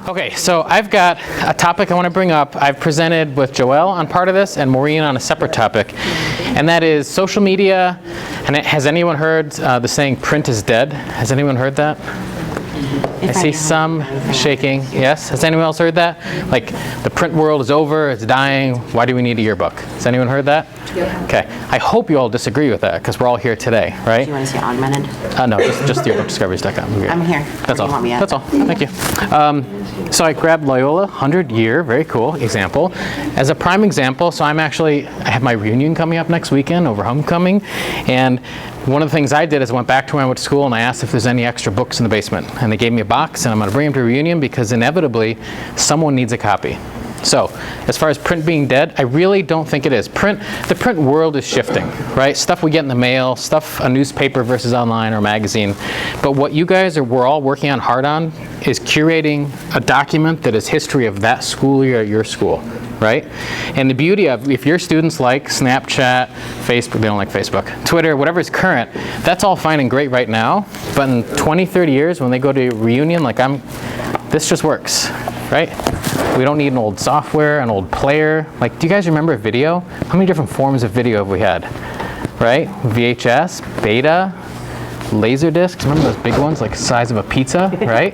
Okay, so I've got a topic I want to bring up. I've presented with Joelle on part of this and Maureen on a separate topic, and that is social media. And has anyone heard the saying "print is dead"? Has anyone heard that? I see some shaking. Yes. Has anyone else heard that? Like, the print world is over, it's dying, why do we need a yearbook? Has anyone heard that? Yep. Okay. I hope you all disagree with that, because we're all here today, right? Do you want to say augmented? No, just yearbookdiscoveries.com. I'm here. That's all. You want me at? That's all. Thank you. So I grabbed Loyola, 100-year, very cool example. As a prime example, so I have my reunion coming up next weekend over homecoming, and one of the things I did is I went back to when I went to school and I asked if there's any extra books in the basement. And they gave me a box, and I'm going to bring them to a reunion because inevitably someone needs a copy. So, as far as print being dead, I really don't think it is. The print world is shifting, right? Stuff we get in the mail, stuff a newspaper versus online or magazine. But what we're all working on hard on is curating a document that is history of that school year at your school, right? And the beauty of, if your students like Snapchat, Facebook, they don't like Facebook, Twitter, whatever is current, that's all fine and great right now. But in 20, 30 years, when they go to a reunion, this just works, right? We don't need an old software, an old player. Like, do you guys remember video? How many different forms of video have we had, right? VHS, beta, laser discs, remember those big ones, like the size of a pizza, right?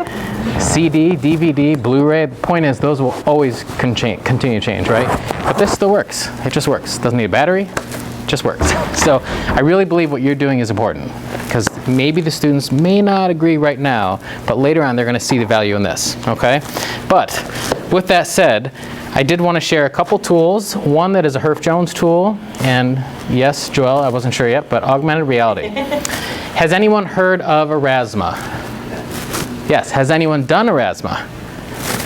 CD, DVD, Blu-ray. The point is, those will always continue to change, right? But this still works. It just works. Doesn't need a battery, it just works. So I really believe what you're doing is important, because maybe the students may not agree right now, but later on they're going to see the value in this, okay? But with that said, I did want to share a couple tools. One that is a Herff Jones tool, and yes, Joelle, I wasn't sure yet, but augmented reality. Has anyone heard of Erasma? Yes. Has anyone done Erasma?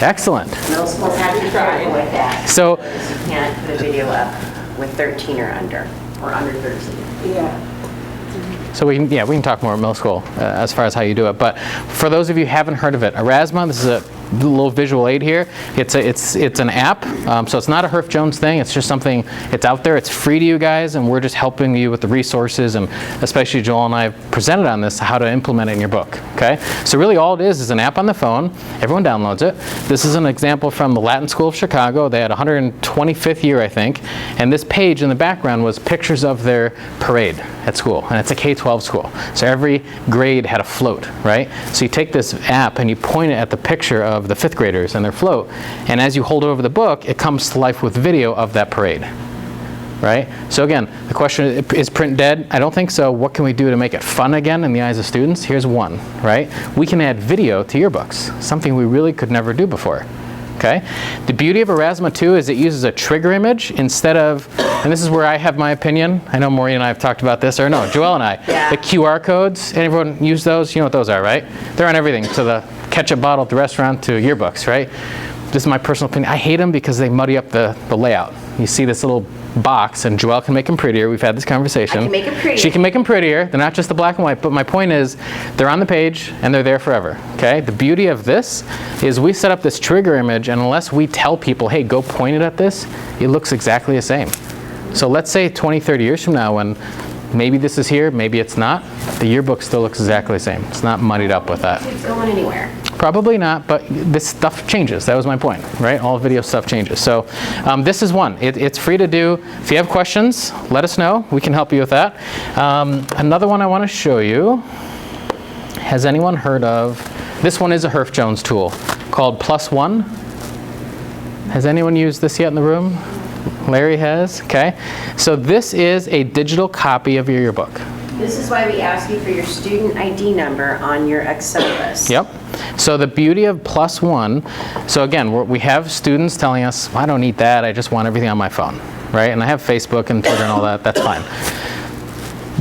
Excellent. Middle schools have to be careful with that. So you can't put a video up with 13 or under 13. Yeah. So we can talk more at middle school as far as how you do it. But for those of you who haven't heard of it, Erasma, this is a little visual aid here. It's an app, so it's not a Herff Jones thing. It's just something. It's out there. It's free to you guys, and we're just helping you with the resources, and especially Joel and I have presented on this, how to implement it in your book. Okay. So really, all it is an app on the phone. Everyone downloads it. This is an example from the Latin School of Chicago. They had 125th year, I think, and this page in the background was pictures of their parade at school, and it's a K-12 school. So every grade had a float, right? So you take this app and you point it at the picture of the 5th graders and their float, and as you hold it over the book, it comes to life with video of that parade, right? So again, the question is print dead? I don't think so. What can we do to make it fun again in the eyes of students? Here's one, right? We can add video to yearbooks, something we really could never do before. Okay. The beauty of Erasma 2 is it uses a trigger image instead of, and this is where I have my opinion. I know Maureen and I have talked about this, or no, Joelle and I. Yeah. The QR codes, everyone use those? You know what those are, right? They're on everything, to the ketchup bottle at the restaurant to yearbooks, right? This is my personal opinion. I hate them because they muddy up the layout. You see this little box, and Joelle can make them prettier. We've had this conversation. I can make them prettier. She can make them prettier. They're not just the black and white, but my point is they're on the page and they're there forever. Okay? The beauty of this is we set up this trigger image, and unless we tell people, hey, go point it at this, it looks exactly the same. So let's say 20, 30 years from now, when maybe this is here, maybe it's not, the yearbook still looks exactly the same. It's not muddied up with that. It's going anywhere. Probably not, but this stuff changes. That was my point, right? All video stuff changes. So this is one. It's free to do. If you have questions, let us know. We can help you with that. Another one I want to show you. Has anyone heard of, this one is a Herff Jones tool called +1. Has anyone used this yet in the room? Larry has, okay. So this is a digital copy of your yearbook. This is why we ask you for your student ID number on your Excel list. Yep. So the beauty of +1, so again, we have students telling us, well, I don't need that, I just want everything on my phone, right? And I have Facebook and Twitter and all that, that's fine.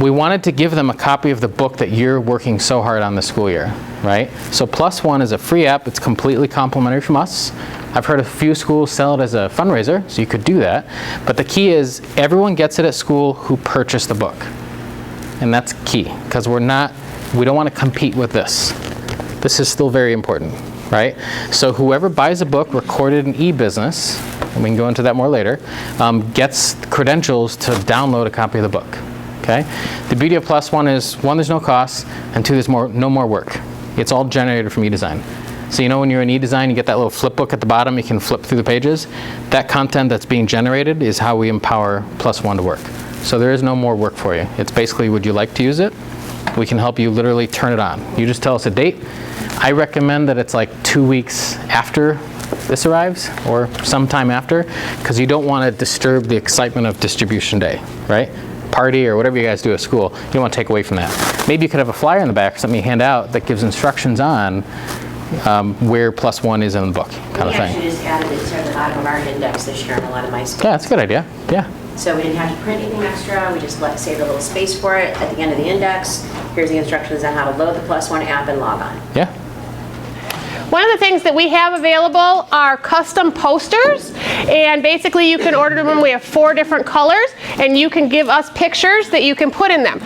We wanted to give them a copy of the book that you're working so hard on this school year, right? So +1 is a free app. It's completely complimentary from us. I've heard a few schools sell it as a fundraiser, so you could do that. But the key is everyone gets it at school who purchased the book. And that's key, because we don't want to compete with this. This is still very important, right? So whoever buys a book recorded in e-business, and we can go into that more later, gets credentials to download a copy of the book. Okay? The beauty of +1 is, one, there's no cost, and two, there's no more work. It's all generated from eDesign. So you know when you're in eDesign, you get that little flip book at the bottom, you can flip through the pages. That content that's being generated is how we empower +1 to work. So there is no more work for you. It's basically, would you like to use it? We can help you literally turn it on. You just tell us a date. I recommend that it's like 2 weeks after this arrives or sometime after, because you don't want to disturb the excitement of distribution day, right? Party or whatever you guys do at school. You don't want to take away from that. Maybe you could have a flyer in the back or something you hand out that gives instructions on where +1 is in the book, kind of thing. We actually just added it to the bottom of our index this year in a lot of my schools. Yeah, that's a good idea. Yeah. So we didn't have to print anything extra. We just saved a little space for it at the end of the index. Here's the instructions on how to load the +1 app and log on. Yeah. One of the things that we have available are custom posters, and basically you can order them. We have 4 different colors, and you can give us pictures that you can put in them.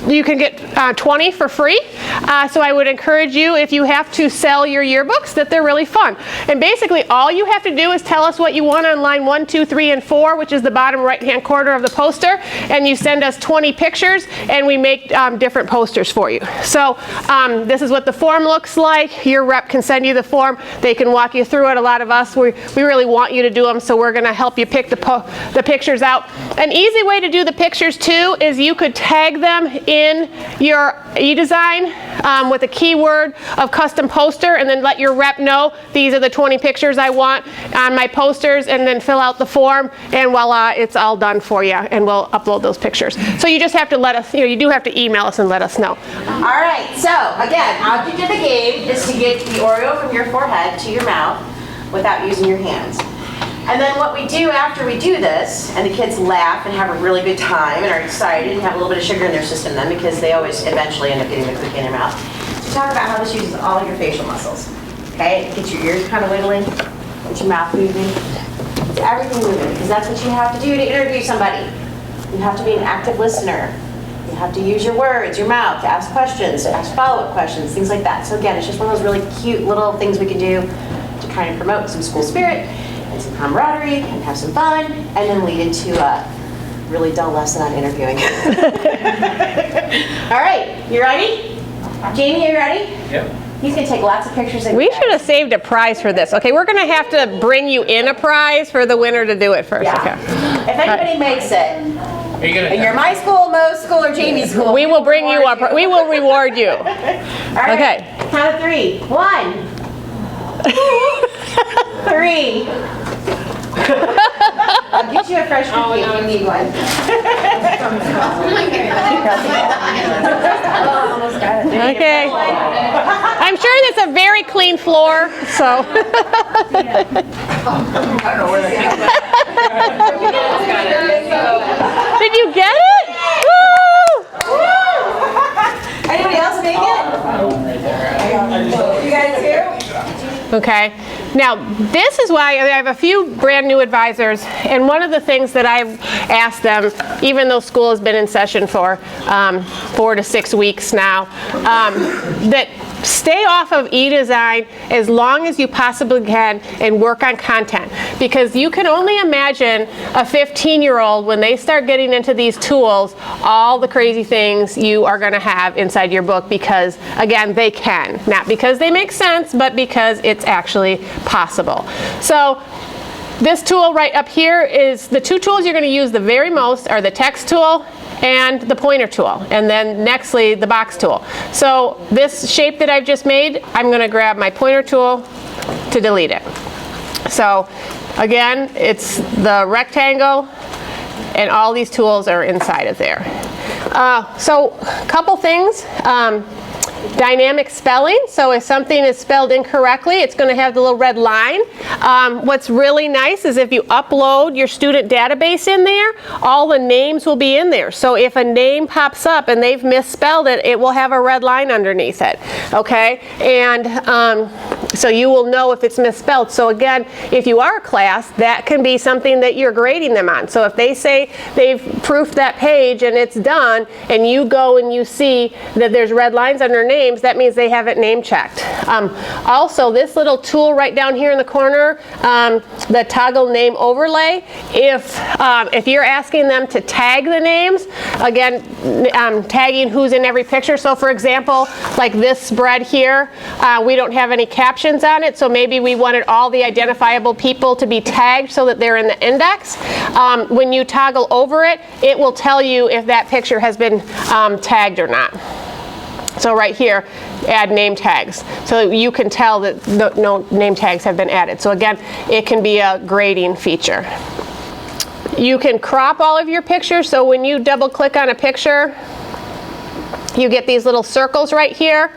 You can get 20 for free, so I would encourage you, if you have to sell your yearbooks, that they're really fun. And basically all you have to do is tell us what you want on line 1, 2, 3, and 4, which is the bottom right-hand corner of the poster, and you send us 20 pictures, and we make different posters for you. So this is what the form looks like. Your rep can send you the form. They can walk you through it. A lot of us, we really want you to do them, so we're going to help you pick the pictures out. An easy way to do the pictures too is you could tag them in your eDesign with a keyword of custom poster, and then let your rep know these are the 20 pictures I want on my posters, and then fill out the form, and voila, it's all done for you, and we'll upload those pictures. So you just have to let us, you do have to email us and let us know. All right, so again, object of the game is to get the Oreo from your forehead to your mouth without using your hands. And then what we do after we do this, and the kids laugh and have a really good time and are excited and have a little bit of sugar in their system then, because they always eventually end up getting the cookie in their mouth. So talk about how this uses all of your facial muscles. Okay, get your ears kind of wiggling, get your mouth moving, get everything moving, because that's what you have to do to interview somebody. You have to be an active listener. You have to use your words, your mouth, to ask questions, to ask follow-up questions, things like that. So again, it's just one of those really cute little things we can do to kind of promote some school spirit and some camaraderie and have some fun, and then lead into a really dull lesson on interviewing. All right, you ready? Jamie, are you ready? Yep. He's going to take lots of pictures of you We guys. should have saved a prize for this. Okay, we're going to have to bring you in a prize for the winner to do it first. Yeah. Okay. If anybody makes it, Are you gonna? and you're my school, Mo's school, or Jamie's school, We will bring you up. We will reward you. All right. Okay. Count of 3. 1, 3. I'll get you a fresh cookie if you need one. Almost got it. Okay. I'm sure that's a very clean floor, so. Did you get it? Woo! Anybody else make it? You guys too? Okay. Now, this is why I have a few brand new advisors, and one of the things that I've asked them, even though school has been in session for 4 to 6 weeks now, that stay off of eDesign as long as you possibly can and work on content. Because you can only imagine a 15-year-old, when they start getting into these tools, all the crazy things you are going to have inside your book, because, again, they can. Not because they make sense, but because it's actually possible. So this tool right up here is the 2 tools you're going to use the very most are the text tool and the pointer tool, and then nextly the box tool. So this shape that I've just made, I'm going to grab my pointer tool to delete it. So again, it's the rectangle, and all these tools are inside of there. So a couple things. Dynamic spelling, so if something is spelled incorrectly, it's going to have the little red line. What's really nice is if you upload your student database in there, all the names will be in there. So if a name pops up and they've misspelled it, it will have a red line underneath it. Okay, and So you will know if it's misspelled. So again, if you are a class, that can be something that you're grading them on. So if they say they've proofed that page and it's done, and you go and you see that there's red lines under names, that means they haven't name checked. Also, this little tool right down here in the corner, the toggle name overlay, if you're asking them to tag the names, again, tagging who's in every picture. So for example, like this spread here, we don't have any captions on it, so maybe we wanted all the identifiable people to be tagged so that they're in the index. When you toggle over it, it will tell you if that picture has been tagged or not. So right here, add name tags. So you can tell that no name tags have been added. So again, it can be a grading feature. You can crop all of your pictures. So when you double click on a picture, you get these little circles right here.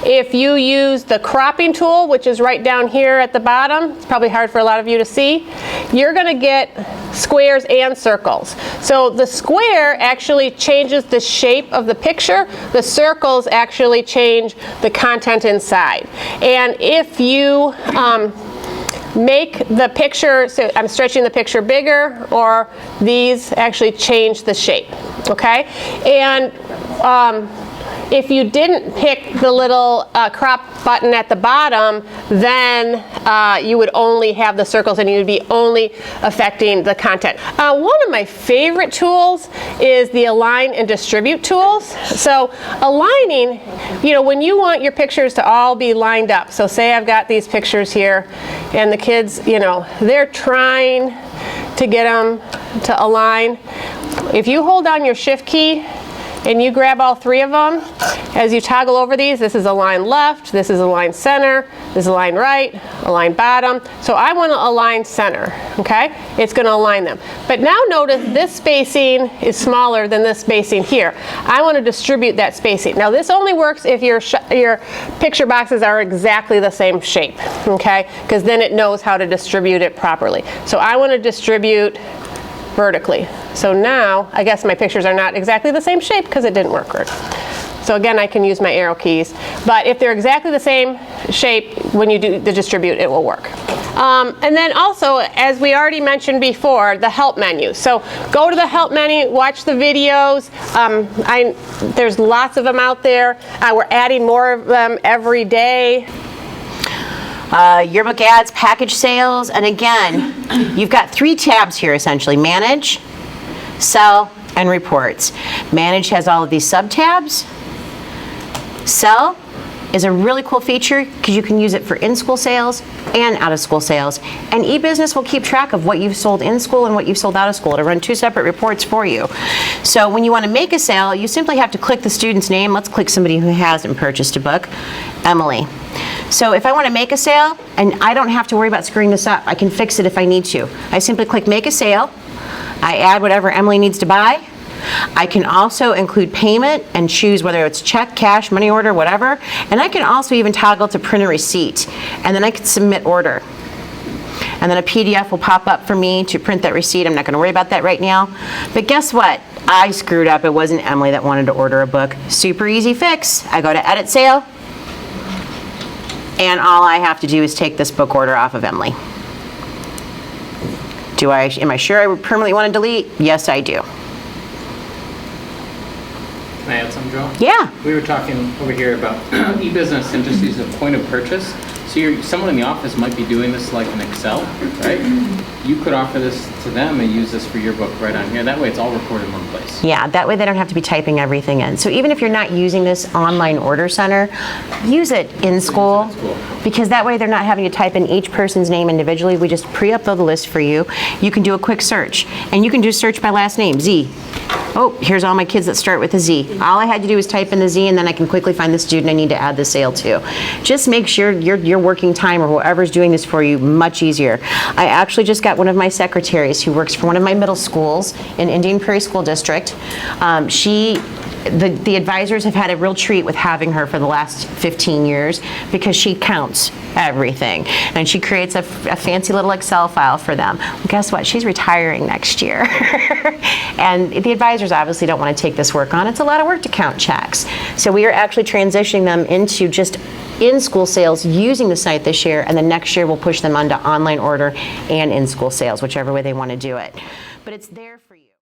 If you use the cropping tool, which is right down here at the bottom, it's probably hard for a lot of you to see, you're going to get squares and circles. So the square actually changes the shape of the picture. The circles actually change the content inside. And if you make the picture, so I'm stretching the picture bigger, or these actually change the shape, okay? And if you didn't pick the little crop button at the bottom, then you would only have the circles and you would be only affecting the content. One of my favorite tools is the align and distribute tools. So aligning, you know, when you want your pictures to all be lined up, so say I've got these pictures here and the kids, you know, they're trying to get them to align. If you hold down your shift key and you grab all three of them, as you toggle over these, this is align left, this is align center, this is align right, align bottom. So I want to align center, okay? It's going to align them. But now notice this spacing is smaller than this spacing here. I want to distribute that spacing. Now this only works if your picture boxes are exactly the same shape, okay? Because then it knows how to distribute it properly. So I want to distribute vertically. So now, I guess my pictures are not exactly the same shape because it didn't work right. So again, I can use my arrow keys. But if they're exactly the same shape, when you do the distribute, it will work. And then also, as we already mentioned before, the help menu. So go to the help menu, watch the videos. There's lots of them out there. We're adding more of them every day. Yearbook ads, package sales, and again, you've got 3 tabs here essentially: manage, sell, and reports. Manage has all of these sub-tabs. Sell is a really cool feature because you can use it for in-school sales and out-of-school sales. And eBusiness will keep track of what you've sold in school and what you've sold out of school. It'll run 2 separate reports for you. So when you want to make a sale, you simply have to click the student's name. Let's click somebody who hasn't purchased a book. Emily. So if I want to make a sale, and I don't have to worry about screwing this up, I can fix it if I need to. I simply click make a sale. I add whatever Emily needs to buy. I can also include payment and choose whether it's check, cash, money order, whatever. And I can also even toggle to print a receipt. And then I can submit order. And then a PDF will pop up for me to print that receipt. I'm not going to worry about that right now. But guess what? I screwed up. It wasn't Emily that wanted to order a book. Super easy fix. I go to edit sale. And all I have to do is take this book order off of Emily. Am I sure I would permanently want to delete? Yes, I do. Can I add something, Joe? Yeah. We were talking over here about e-business and just use a point of purchase. So someone in the office might be doing this like in Excel, right? You could offer this to them and use this for your book right on here. That way it's all recorded in one place. Yeah, that way they don't have to be typing everything in. So even if you're not using this online order center, use it in school, because that way they're not having to type in each person's name individually. We just pre-upload the list for you. You can do a quick search, and you can do search by last name, Z. Oh, here's all my kids that start with a Z. All I had to do was type in the Z, and then I can quickly find the student I need to add the sale to. Just make sure your working time or whoever's doing this for you much easier. I actually just got one of my secretaries who works for one of my middle schools in Indian Prairie School District. The advisors have had a real treat with having her for the last 15 years because she counts everything. And she creates a fancy little Excel file for them. Well, guess what? She's retiring next year. And the advisors obviously don't want to take this work on. It's a lot of work to count checks. So we are actually transitioning them into just in-school sales using the site this year, and then next year we'll push them onto online order and in-school sales, whichever way they want to do it. But it's there for you.